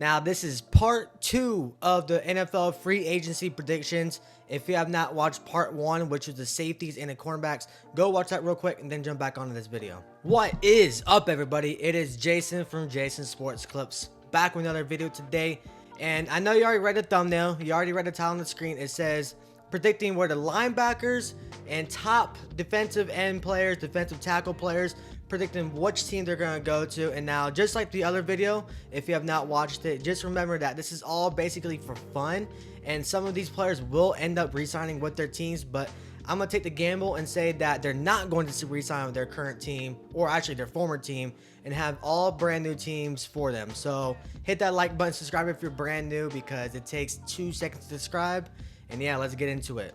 Now, this is part two of the NFL free agency predictions. If you have not watched part one, which is the safeties and the cornerbacks, go watch that real quick and then jump back onto this video. What is up, everybody? It is Jason from Jason Sports Clips, back with another video today. And I know you already read the thumbnail, you already read the title on the screen. It says predicting where the linebackers and top defensive end players, defensive tackle players, predicting which team they're going to go to. And now, just like the other video, if you have not watched it, just remember that this is all basically for fun, and some of these players will end up re-signing with their teams, but I'm going to take the gamble and say that they're not going to re-sign with their current team, or actually their former team, and have all brand new teams for them. So hit that like button, subscribe if you're brand new, because it takes 2 seconds to subscribe. And yeah, let's get into it.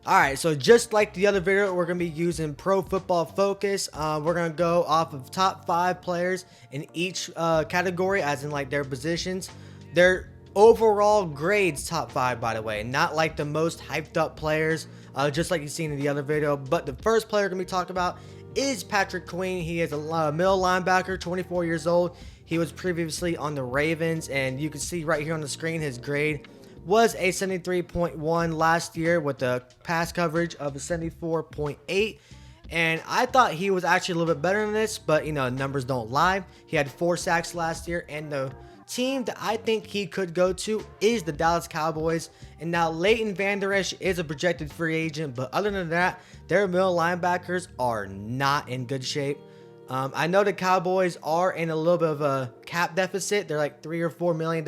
Alright, so just like the other video, we're going to be using Pro Football Focus. We're going to go off of top 5 players in each category, as in like their positions. Their overall grades top 5, by the way. Not like the most hyped up players, just like you've seen in the other video. But the first player we're going to be talking about is Patrick Queen. He is a middle linebacker, 24 years old. He was previously on the Ravens, and you can see right here on the screen his grade was a 73.1 last year with a pass coverage of a 74.8. And I thought he was actually a little bit better than this, but you know, numbers don't lie. He had 4 sacks last year, and the team that I think he could go to is the Dallas Cowboys. And now Leighton Vander Esch is a projected free agent, but other than that, their middle linebackers are not in good shape. I know the Cowboys are in a little bit of a cap deficit. They're like $3 or $4 million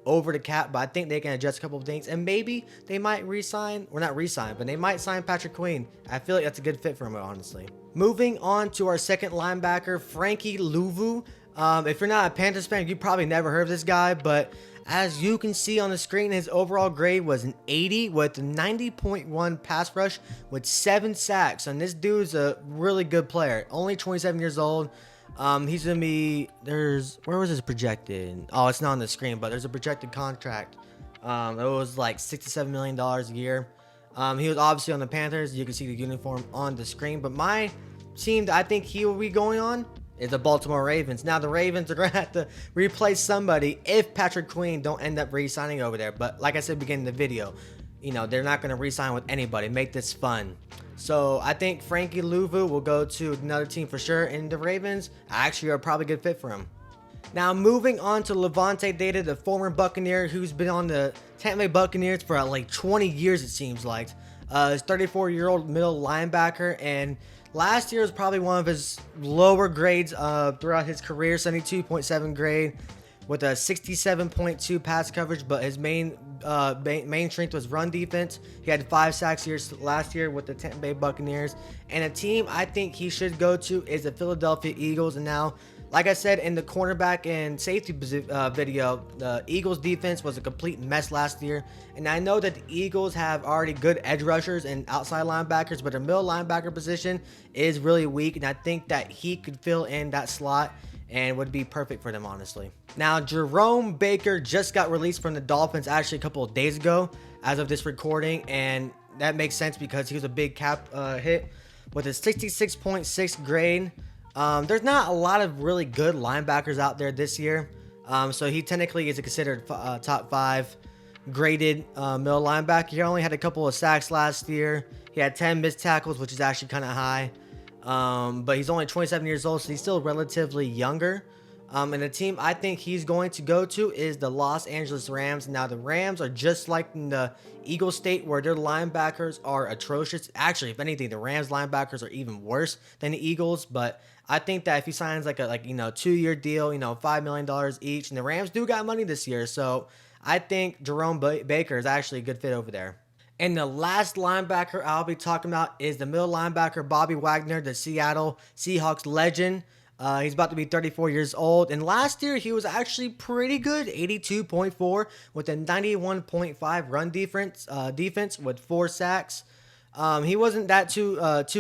over the cap, but I think they can adjust a couple of things, and maybe they might re-sign, or not re-sign, but they might sign Patrick Queen. I feel like that's a good fit for him, honestly. Moving on to our second linebacker, Frankie Luvu. If you're not a Panthers fan, you probably never heard of this guy, but as you can see on the screen, his overall grade was an 80 with 90.1 pass rush with 7 sacks. And this dude's a really good player, only 27 years old. He's gonna be, where was his projected? Oh, it's not on the screen, but there's a projected contract. It was like $67 million a year. He was obviously on the Panthers. You can see the uniform on the screen, but my team that I think he will be going on is the Baltimore Ravens. Now, the Ravens are going to have to replace somebody if Patrick Queen don't end up re-signing over there. But like I said beginning of the video, you know, they're not going to re-sign with anybody. Make this fun. So I think Frankie Luvu will go to another team for sure. And the Ravens actually are probably a good fit for him. Now, moving on to Lavonte David, the former Buccaneer who's been on the Tampa Bay Buccaneers for like 20 years, it seems like. He's 34-year-old middle linebacker, and last year was probably one of his lower grades throughout his career, 72.7 grade with a 67.2 pass coverage, but his main strength was run defense. He had 5 sacks last year with the Tampa Bay Buccaneers, and a team I think he should go to is the Philadelphia Eagles. And now, like I said in the cornerback and safety video, the Eagles defense was a complete mess last year. And I know that the Eagles have already good edge rushers and outside linebackers, but their middle linebacker position is really weak. And I think that he could fill in that slot and would be perfect for them, honestly. Now, Jerome Baker just got released from the Dolphins actually a couple of days ago as of this recording. And that makes sense because he was a big cap hit with a 66.6 grade. There's not a lot of really good linebackers out there this year. So he technically is considered top 5 graded middle linebacker. He only had a couple of sacks last year. He had 10 missed tackles, which is actually kind of high. But he's only 27 years old, so he's still relatively younger. And the team I think he's going to go to is the Los Angeles Rams. Now, the Rams are just like in the Eagles state, where their linebackers are atrocious. Actually, if anything, the Rams linebackers are even worse than the Eagles. But I think that if he signs like a 2-year deal, $5 million each, and the Rams do got money this year, so I think Jerome Baker is actually a good fit over there. And the last linebacker I'll be talking about is the middle linebacker Bobby Wagner, the Seattle Seahawks legend. He's about to be 34 years old, and last year he was actually pretty good, 82.4 with a 91.5 run defense with 4 sacks. He wasn't that too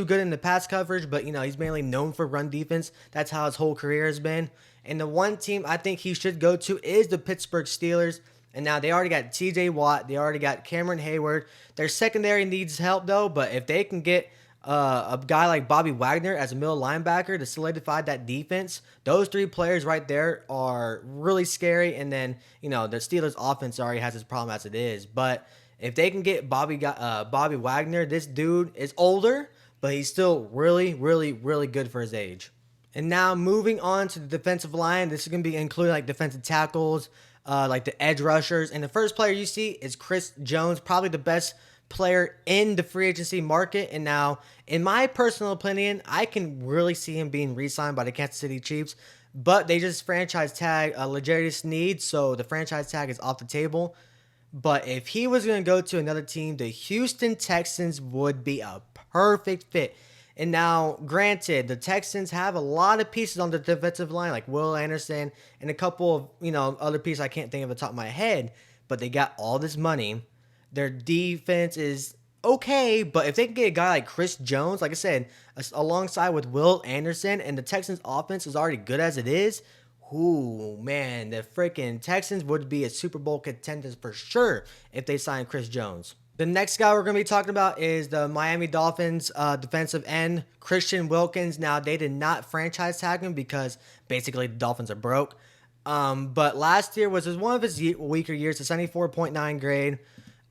good in the pass coverage, but he's mainly known for run defense. That's how his whole career has been. And the one team I think he should go to is the Pittsburgh Steelers. And now they already got TJ Watt. They already got Cameron Hayward. Their secondary needs help, though. But if they can get a guy like Bobby Wagner as a middle linebacker to solidify that defense. Those three players right there are really scary. And then, the Steelers offense already has its problem as it is. But if they can get Bobby Wagner, this dude is older, but he's still really, really, really good for his age. And now moving on to the defensive line, this is going to be including like defensive tackles, like the edge rushers. And the first player you see is Chris Jones, probably the best player in the free agency market. And now, in my personal opinion, I can really see him being re-signed by the Kansas City Chiefs. But they just franchise tag L'Jarius Sneed, so the franchise tag is off the table. But if he was going to go to another team, the Houston Texans would be a perfect fit. And now, granted, the Texans have a lot of pieces on the defensive line, like Will Anderson and a couple of, other pieces I can't think of the top of my head. But they got all this money. Their defense is okay, but if they can get a guy like Chris Jones, like I said, alongside with Will Anderson, and the Texans offense is already good as it is, ooh, man, the freaking Texans would be a Super Bowl contenders for sure if they sign Chris Jones. The next guy we're going to be talking about is the Miami Dolphins defensive end, Christian Wilkins. Now, they did not franchise tag him because basically the Dolphins are broke. But last year was one of his weaker years, a 74.9 grade.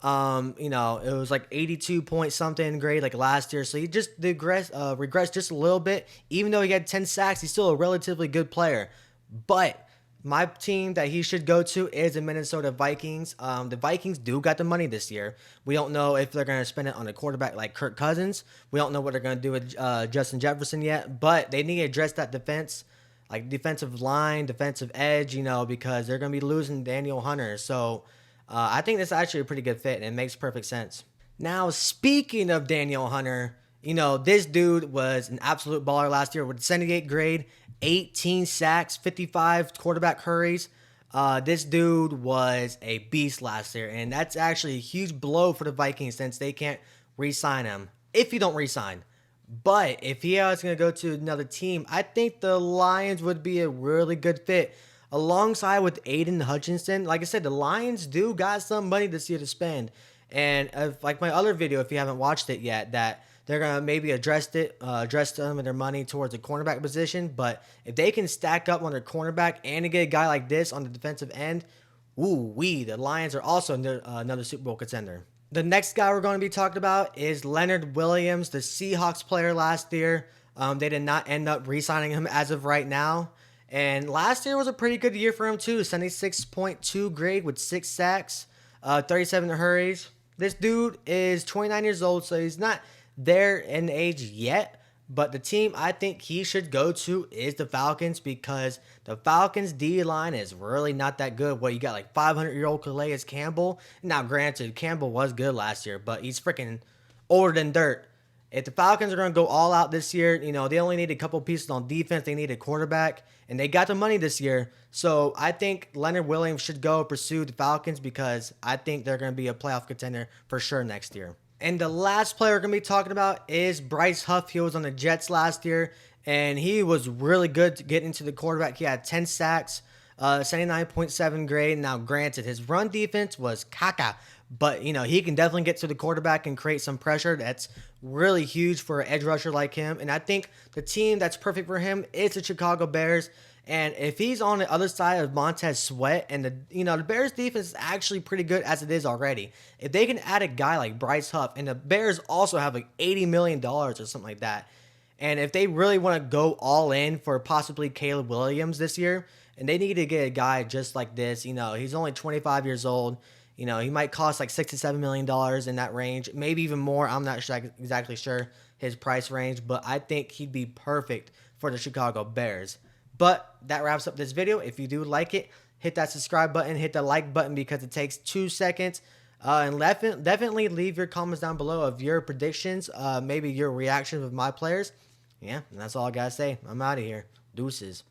It was like 82 point something grade like last year. So he just regressed just a little bit. Even though he had 10 sacks, he's still a relatively good player. But my team that he should go to is the Minnesota Vikings. The Vikings do got the money this year. We don't know if they're going to spend it on a quarterback like Kirk Cousins. We don't know what they're going to do with Justin Jefferson yet. But they need to address that defense, like defensive line, defensive edge, because they're going to be losing Daniel Hunter. So I think this is actually a pretty good fit, and it makes perfect sense. Now, speaking of Daniel Hunter, this dude was an absolute baller last year with 78 grade, 18 sacks, 55 quarterback hurries. This dude was a beast last year, and that's actually a huge blow for the Vikings since they can't re-sign him if you don't re-sign. But if he was going to go to another team, I think the Lions would be a really good fit alongside with Aiden Hutchinson. Like I said, the Lions do got some money this year to spend. And like my other video, if you haven't watched it yet, that they're going to maybe address some of their money towards the cornerback position. But if they can stack up on their cornerback and get a guy like this on the defensive end, the Lions are also another Super Bowl contender. The next guy we're going to be talking about is Leonard Williams, the Seahawks player last year. They did not end up re-signing him as of right now. And last year was a pretty good year for him too. 76.2 grade with 6 sacks, 37 hurries. This dude is 29 years old, so he's not there in age yet. But the team I think he should go to is the Falcons because the Falcons D-line is really not that good. You got like 500-year-old Calais Campbell. Now, granted, Campbell was good last year, but he's freaking older than dirt. If the Falcons are going to go all out this year, they only need a couple pieces on defense. They need a quarterback, and they got the money this year. So I think Leonard Williams should go pursue the Falcons because I think they're going to be a playoff contender for sure next year. And the last player we're going to be talking about is Bryce Huff. He was on the Jets last year, and he was really good to get into the quarterback. He had 10 sacks, 79.7 grade. Now, granted, his run defense was caca. But, he can definitely get to the quarterback and create some pressure. That's really huge for an edge rusher like him. And I think the team that's perfect for him is the Chicago Bears. And if he's on the other side of Montez Sweat and the Bears defense is actually pretty good as it is already. If they can add a guy like Bryce Huff, and the Bears also have like $80 million or something like that. And if they really want to go all in for possibly Caleb Williams this year, and they need to get a guy just like this, he's only 25 years old. He might cost like $6 to $7 million in that range, maybe even more. I'm not exactly sure his price range, but I think he'd be perfect for the Chicago Bears. But that wraps up this video. If you do like it, hit that subscribe button, hit the like button because it takes 2 seconds. And definitely leave your comments down below of your predictions, maybe your reactions with my players. Yeah, and that's all I got to say. I'm out of here. Deuces.